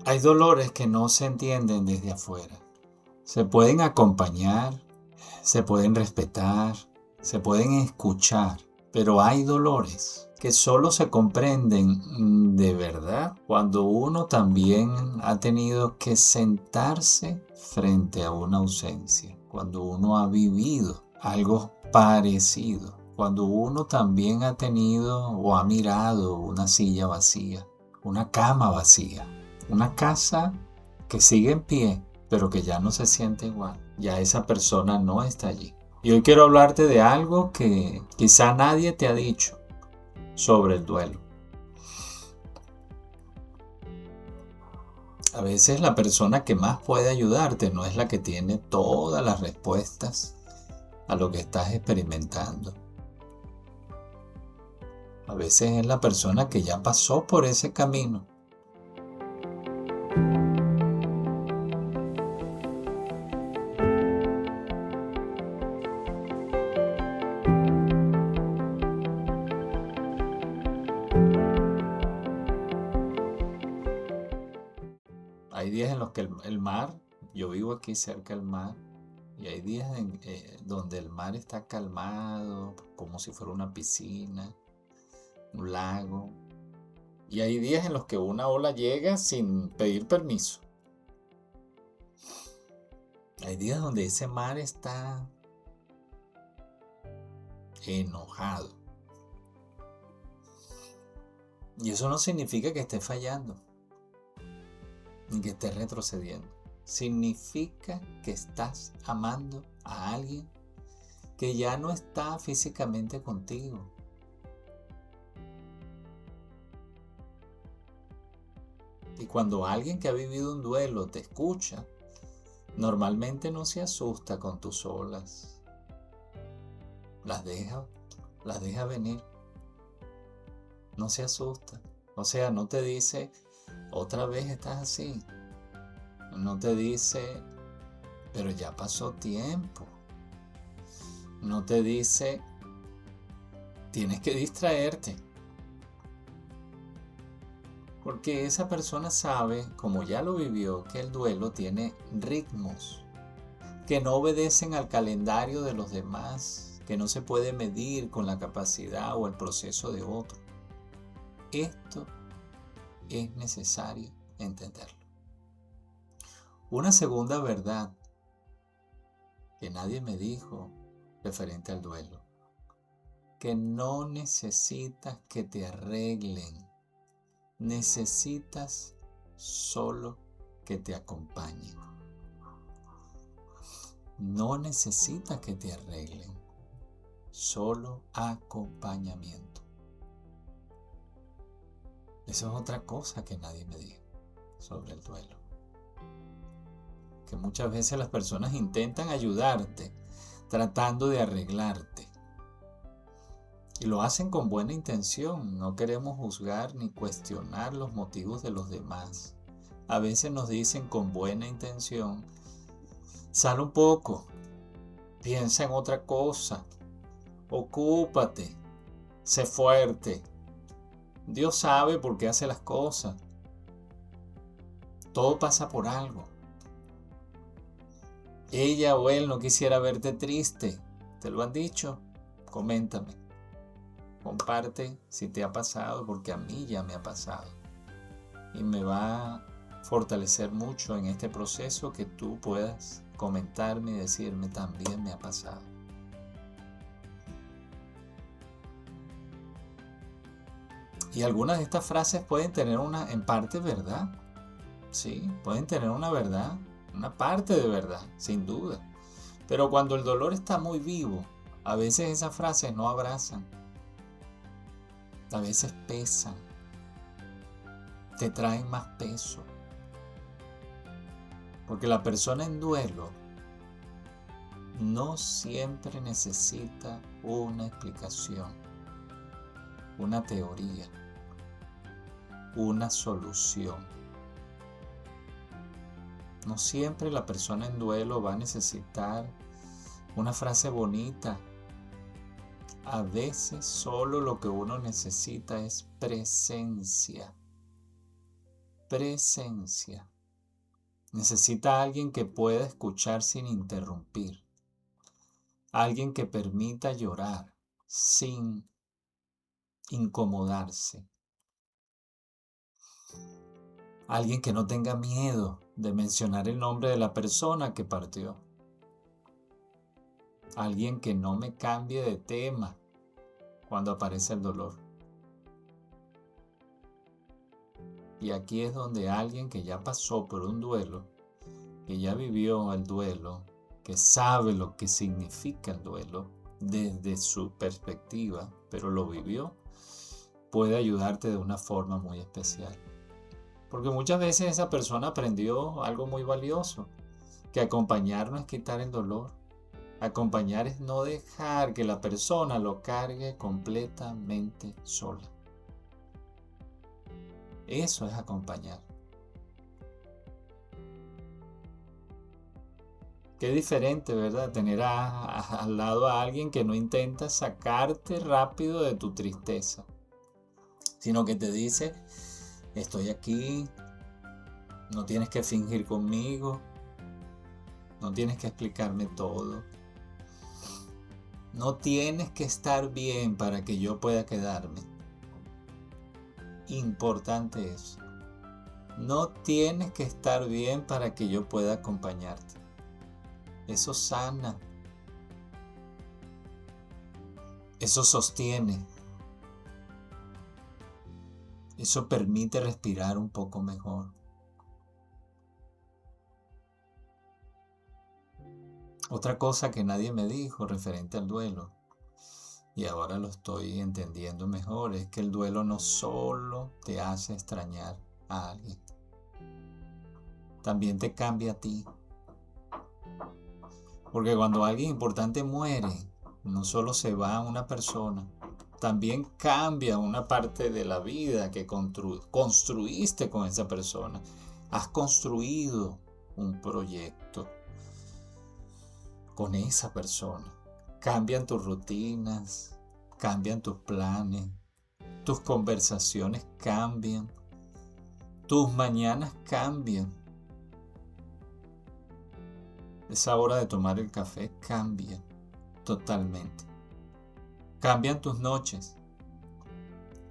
Hay dolores que no se entienden desde afuera. Se pueden acompañar, se pueden respetar, se pueden escuchar, pero hay dolores que solo se comprenden de verdad cuando uno también ha tenido que sentarse frente a una ausencia, cuando uno ha vivido algo parecido, cuando uno también ha tenido o ha mirado una silla vacía, una cama vacía, una casa que sigue en pie, pero que ya no se siente igual. Ya esa persona no está allí. Y hoy quiero hablarte de algo que quizá nadie te ha dicho sobre el duelo. A veces la persona que más puede ayudarte no es la que tiene todas las respuestas a lo que estás experimentando. A veces es la persona que ya pasó por ese camino. Hay días en los que el mar, yo vivo aquí cerca del mar, y hay días donde el mar está calmado, como si fuera una piscina, un lago. Y hay días en los que una ola llega sin pedir permiso. Hay días donde ese mar está enojado. Y eso no significa que esté fallando, ni que esté retrocediendo. Significa que estás amando a alguien que ya no está físicamente contigo. Y cuando alguien que ha vivido un duelo te escucha, normalmente no se asusta con tus olas. Las deja venir. No se asusta. O sea, no te dice, otra vez estás así. No te dice, pero ya pasó tiempo. No te dice, tienes que distraerte. Porque esa persona sabe, como ya lo vivió, que el duelo tiene ritmos que no obedecen al calendario de los demás, que no se puede medir con la capacidad o el proceso de otro. Esto es necesario entenderlo. Una segunda verdad que nadie me dijo referente al duelo, que no necesitas que te arreglen, necesitas solo que te acompañen. No necesitas que te arreglen, solo acompañamiento. Eso es otra cosa que nadie me dijo sobre el duelo. Que muchas veces las personas intentan ayudarte tratando de arreglarte. Y lo hacen con buena intención. No queremos juzgar ni cuestionar los motivos de los demás. A veces nos dicen con buena intención, sal un poco, piensa en otra cosa, ocúpate, sé fuerte. Dios sabe por qué hace las cosas. Todo pasa por algo. Ella o él no quisiera verte triste. ¿Te lo han dicho? Coméntame. Comparte si te ha pasado, porque a mí ya me ha pasado. Y me va a fortalecer mucho en este proceso que tú puedas comentarme y decirme también me ha pasado. Y algunas de estas frases pueden tener en parte verdad. Sí, pueden tener una verdad, una parte de verdad, sin duda. Pero cuando el dolor está muy vivo, a veces esas frases no abrazan. A veces pesan. Te traen más peso. Porque la persona en duelo no siempre necesita una explicación, una teoría, una solución. No siempre la persona en duelo va a necesitar una frase bonita. A veces solo lo que uno necesita es presencia. presencia. Necesita a alguien que pueda escuchar sin interrumpir. Alguien que permita llorar sin incomodarse. Alguien que no tenga miedo de mencionar el nombre de la persona que partió. Alguien que no me cambie de tema cuando aparece el dolor. Y aquí es donde alguien que ya pasó por un duelo, que ya vivió el duelo, que sabe lo que significa el duelo desde su perspectiva, pero lo vivió, puede ayudarte de una forma muy especial. Porque muchas veces esa persona aprendió algo muy valioso, que acompañar no es quitar el dolor. Acompañar es no dejar que la persona lo cargue completamente sola. Eso es acompañar. Qué diferente, ¿verdad? Tener al lado a alguien que no intenta sacarte rápido de tu tristeza, sino que te dice, estoy aquí, no tienes que fingir conmigo, no tienes que explicarme todo, no tienes que estar bien para que yo pueda quedarme. Importante eso. No tienes que estar bien para que yo pueda acompañarte. Eso sana. Eso sostiene. Eso permite respirar un poco mejor. Otra cosa que nadie me dijo referente al duelo, y ahora lo estoy entendiendo mejor, es que el duelo no solo te hace extrañar a alguien, también te cambia a ti. Porque cuando alguien importante muere, no solo se va una persona, también cambia una parte de la vida que construiste con esa persona. Has construido un proyecto con esa persona. Cambian tus rutinas, cambian tus planes, tus conversaciones cambian, tus mañanas cambian. Esa hora de tomar el café cambia totalmente. Cambian tus noches,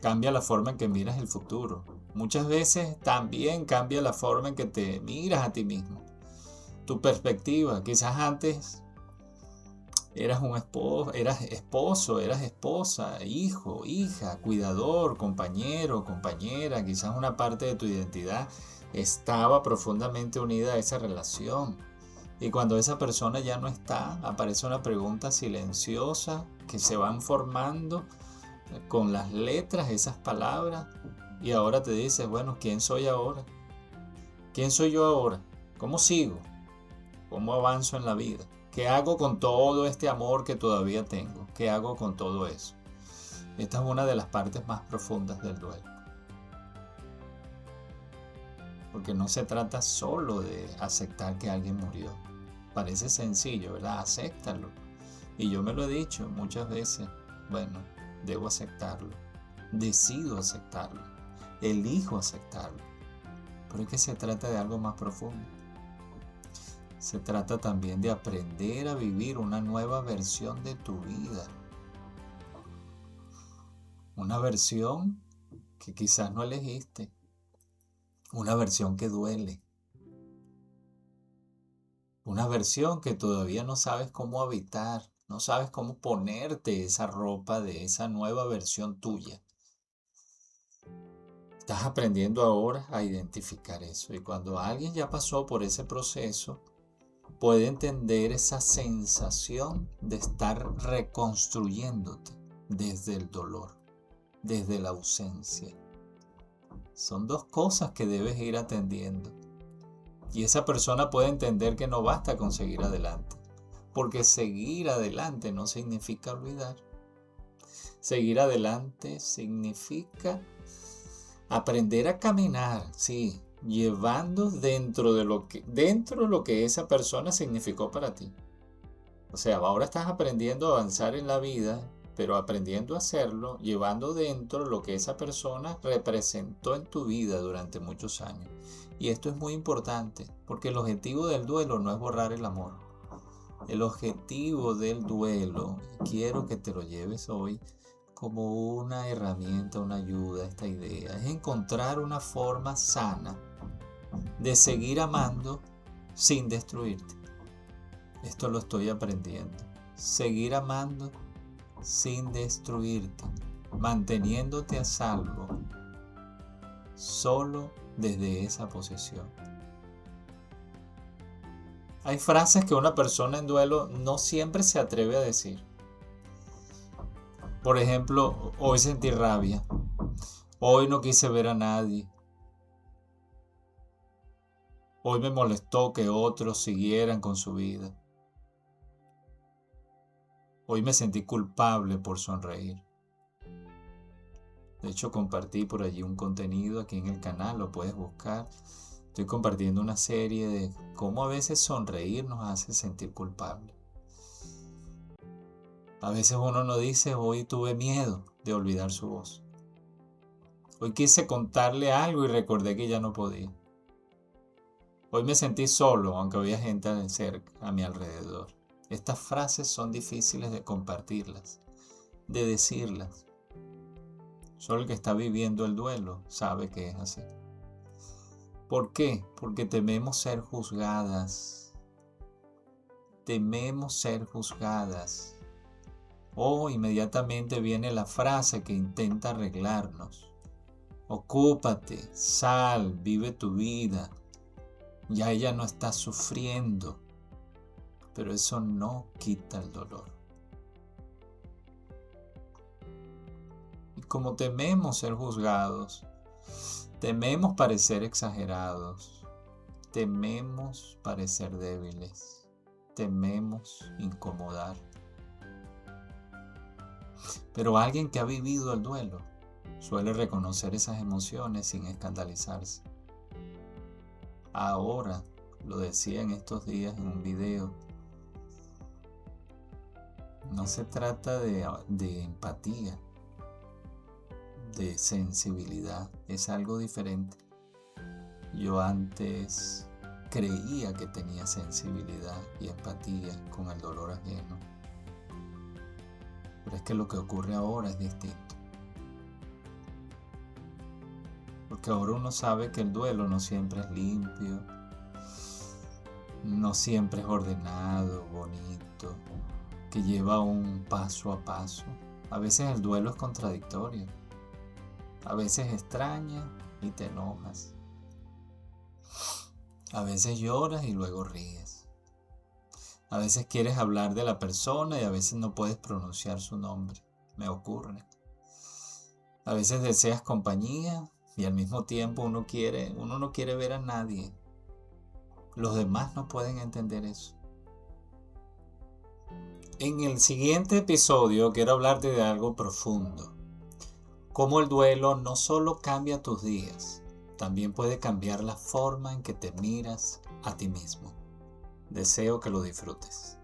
cambia la forma en que miras el futuro. Muchas veces también cambia la forma en que te miras a ti mismo. Tu perspectiva, quizás antes eras esposo, eras esposa, hijo, hija, cuidador, compañero, compañera. Quizás una parte de tu identidad estaba profundamente unida a esa relación. Y cuando esa persona ya no está, aparece una pregunta silenciosa que se van formando con las letras, esas palabras. Y ahora te dices, bueno, ¿quién soy ahora? ¿Quién soy yo ahora? ¿Cómo sigo? ¿Cómo avanzo en la vida? ¿Qué hago con todo este amor que todavía tengo? ¿Qué hago con todo eso? Esta es una de las partes más profundas del duelo. Porque no se trata solo de aceptar que alguien murió. Parece sencillo, ¿verdad? Acéptalo. Y yo me lo he dicho muchas veces. Bueno, debo aceptarlo. Decido aceptarlo. Elijo aceptarlo. Pero es que se trata de algo más profundo. Se trata también de aprender a vivir una nueva versión de tu vida. Una versión que quizás no elegiste. Una versión que duele. Una versión que todavía no sabes cómo habitar. No sabes cómo ponerte esa ropa de esa nueva versión tuya. Estás aprendiendo ahora a identificar eso. Y cuando alguien ya pasó por ese proceso, puede entender esa sensación de estar reconstruyéndote desde el dolor, desde la ausencia. Son dos cosas que debes ir atendiendo. Y esa persona puede entender que no basta con seguir adelante, porque seguir adelante no significa olvidar. Seguir adelante significa aprender a caminar, sí, llevando dentro de lo que esa persona significó para ti. O sea, ahora estás aprendiendo a avanzar en la vida pero aprendiendo a hacerlo, llevando dentro lo que esa persona representó en tu vida durante muchos años. Y esto es muy importante, porque el objetivo del duelo no es borrar el amor. El objetivo del duelo, y quiero que te lo lleves hoy como una herramienta, una ayuda, esta idea, es encontrar una forma sana de seguir amando sin destruirte. Esto lo estoy aprendiendo. Seguir amando sin destruirte, manteniéndote a salvo, solo desde esa posición. Hay frases que una persona en duelo no siempre se atreve a decir. Por ejemplo, hoy sentí rabia, hoy no quise ver a nadie, hoy me molestó que otros siguieran con su vida. Hoy me sentí culpable por sonreír. De hecho, compartí por allí un contenido aquí en el canal, lo puedes buscar. Estoy compartiendo una serie de cómo a veces sonreír nos hace sentir culpable. A veces uno no dice, hoy tuve miedo de olvidar su voz. Hoy quise contarle algo y recordé que ya no podía. Hoy me sentí solo, aunque había gente cerca, a mi alrededor. Estas frases son difíciles de compartirlas, de decirlas. Solo el que está viviendo el duelo sabe que es así. ¿Por qué? Porque tememos ser juzgadas. Tememos ser juzgadas. O inmediatamente viene la frase que intenta arreglarnos. Ocúpate, sal, vive tu vida. Ya ella no está sufriendo. Pero eso no quita el dolor. Y como tememos ser juzgados, tememos parecer exagerados, tememos parecer débiles, tememos incomodar. Pero alguien que ha vivido el duelo suele reconocer esas emociones sin escandalizarse. Ahora, lo decía en estos días en un video, no se trata de empatía, de sensibilidad, es algo diferente. Yo antes creía que tenía sensibilidad y empatía con el dolor ajeno, pero es que lo que ocurre ahora es distinto. Porque ahora uno sabe que el duelo no siempre es limpio, no siempre es ordenado, bonito, que lleva un paso a paso. A veces el duelo es contradictorio. A veces extrañas y te enojas. A veces lloras y luego ríes. A veces quieres hablar de la persona y a veces no puedes pronunciar su nombre. Me ocurre. A veces deseas compañía y al mismo tiempo uno no quiere ver a nadie. Los demás no pueden entender eso. En el siguiente episodio quiero hablarte de algo profundo. Cómo el duelo no solo cambia tus días, también puede cambiar la forma en que te miras a ti mismo. Deseo que lo disfrutes.